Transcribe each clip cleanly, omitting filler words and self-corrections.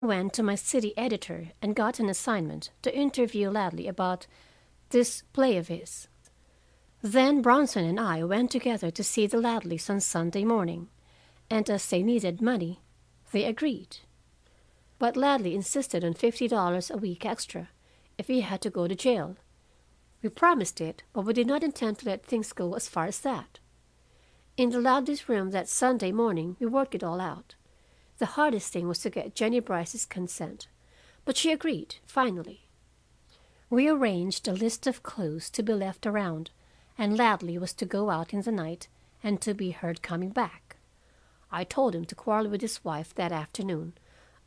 went to my city editor and got an assignment to interview Ladley about this play of his. Then Bronson and I went together to see the Ladleys on Sunday morning, and as they needed money, they agreed. But Ladley insisted on $50 a week extra if he had to go to jail. We promised it, but we did not intend to let things go as far as that. In the Ladleys' room that Sunday morning, we worked it all out. The hardest thing was to get Jennie Brice's consent, but she agreed, finally. We arranged a list of clues to be left around, and Ladley was to go out in the night and to be heard coming back. I told him to quarrel with his wife that afternoon,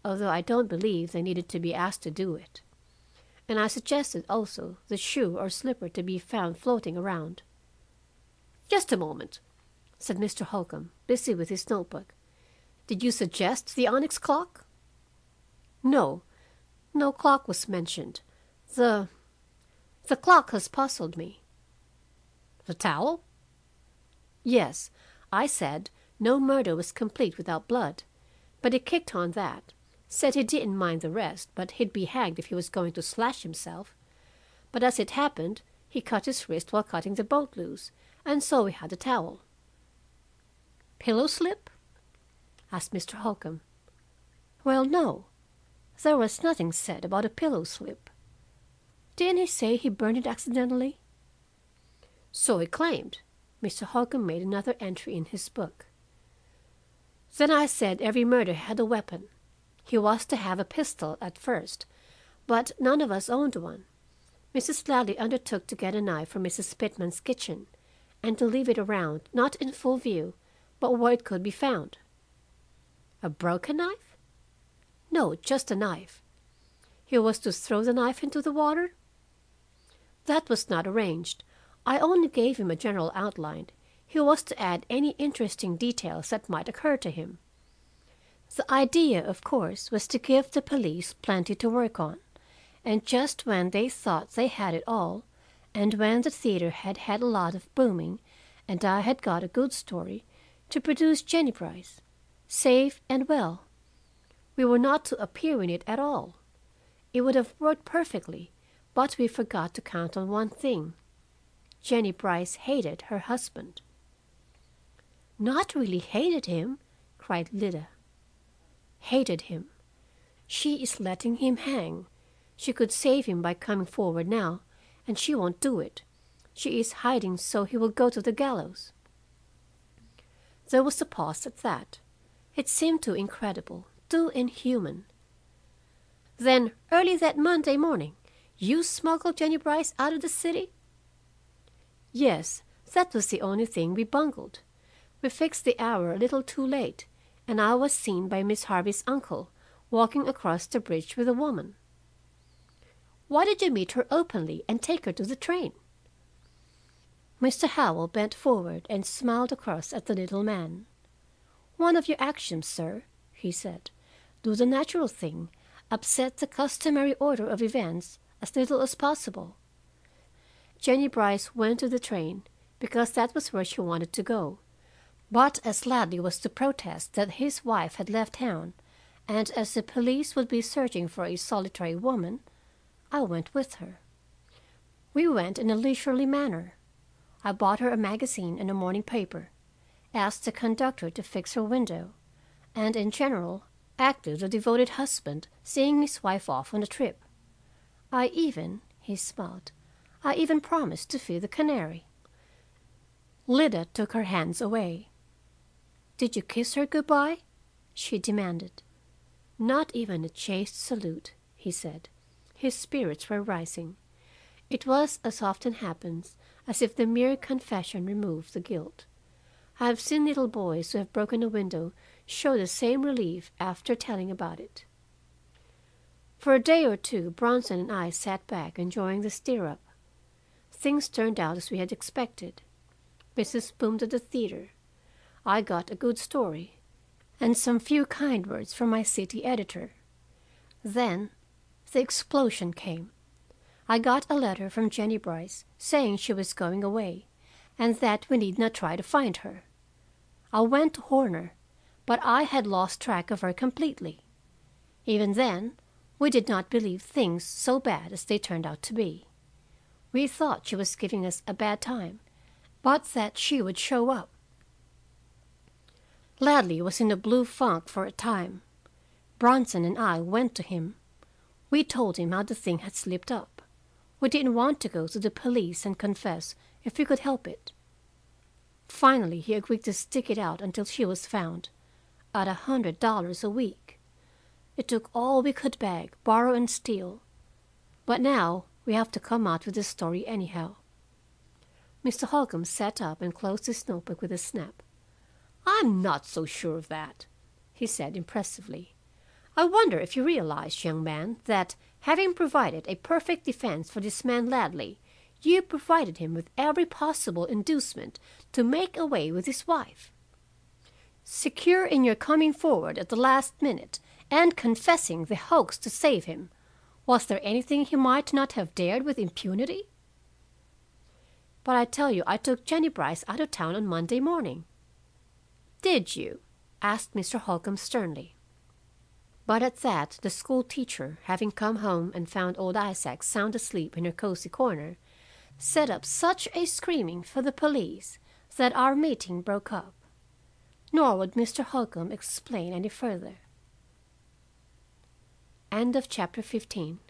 although I don't believe they needed to be asked to do it. And I suggested also the shoe or slipper to be found floating around. "Just a moment," said Mr. Holcombe, busy with his notebook. "Did you suggest the onyx clock?" "No, no clock was mentioned. The clock has puzzled me." "The towel?" "Yes, I said no murder was complete without blood, but he kicked on that. Said he didn't mind the rest, but he'd be hanged if he was going to slash himself. But as it happened, he cut his wrist while cutting the boat loose, and so we had a towel." "Pillow slip?" asked Mr. Holcombe. "Well, no. There was nothing said about a pillow slip. Didn't he say he burned it accidentally?" "So he claimed." Mr. Holcombe made another entry in his book. "Then I said every murder had a weapon. He was to have a pistol at first, but none of us owned one. Mrs. Ladley undertook to get a knife from Mrs. Pitman's kitchen, and to leave it around, not in full view, but where it could be found." "A broken knife?" "No, just a knife." "He was to throw the knife into the water?" "That was not arranged. I only gave him a general outline. He was to add any interesting details that might occur to him. The idea, of course, was to give the police plenty to work on, and just when they thought they had it all, and when the theater had had a lot of booming, and I had got a good story, to produce Jennie Brice, safe and well. We were not to appear in it at all. It would have worked perfectly, but we forgot to count on one thing. Jennie Brice hated her husband." "Not really hated him?" cried Lida. "Hated him. She is letting him hang. She could save him by coming forward now, and she won't do it. She is hiding so he will go to the gallows." There was a pause at that. It seemed too incredible, too inhuman. "Then, early that Monday morning, you smuggled Jennie Brice out of the city?" "Yes, that was the only thing we bungled. We fixed the hour a little too late, and I was seen by Miss Harvey's uncle walking across the bridge with a woman." "Why did you meet her openly and take her to the train?" Mr. Howell bent forward and smiled across at the little man. "One of your axioms, sir," he said. "Do the natural thing, upset the customary order of events as little as possible. Jennie Brice went to the train because that was where she wanted to go. But as Ladley was to protest that his wife had left town, and as the police would be searching for a solitary woman, I went with her. We went in a leisurely manner. I bought her a magazine and a morning paper, asked the conductor to fix her window, and in general acted the devoted husband seeing his wife off on a trip. He smiled, I even promised to feed the canary." Lida took her hands away. "Did you kiss her good-bye?" she demanded. "Not even a chaste salute," he said. His spirits were rising. It was, as often happens, as if the mere confession removed the guilt. I have seen little boys who have broken a window show the same relief after telling about it. For a day or two Bronson and I sat back enjoying the stir-up. Things turned out as we had expected. Business boomed at the theater. I got a good story, and some few kind words from my city editor. Then the explosion came. I got a letter from Jennie Brice saying she was going away, and that we need not try to find her. I went to Horner, but I had lost track of her completely. Even then, we did not believe things so bad as they turned out to be. We thought she was giving us a bad time, but that she would show up. Ladley was in a blue funk for a time. Bronson and I went to him. We told him how the thing had slipped up. We didn't want to go to the police and confess if we could help it. Finally, he agreed to stick it out until she was found, at $100 a week. It took all we could beg, borrow, and steal. But now we have to come out with the story anyhow. Mr. Holcombe sat up and closed his notebook with a snap. "I'm not so sure of that," he said impressively. "I wonder if you realize, young man, that having provided a perfect defense for this man Ladley, you provided him with every possible inducement to make away with his wife. Secure in your coming forward at the last minute and confessing the hoax to save him, was there anything he might not have dared with impunity?" "But I tell you I took Jennie Brice out of town on Monday morning." "Did you?" asked Mr. Holcombe sternly. But at that, the school teacher, having come home and found old Isaac sound asleep in her cozy corner, set up such a screaming for the police that our meeting broke up. Nor would Mr. Holcombe explain any further. End of chapter 15.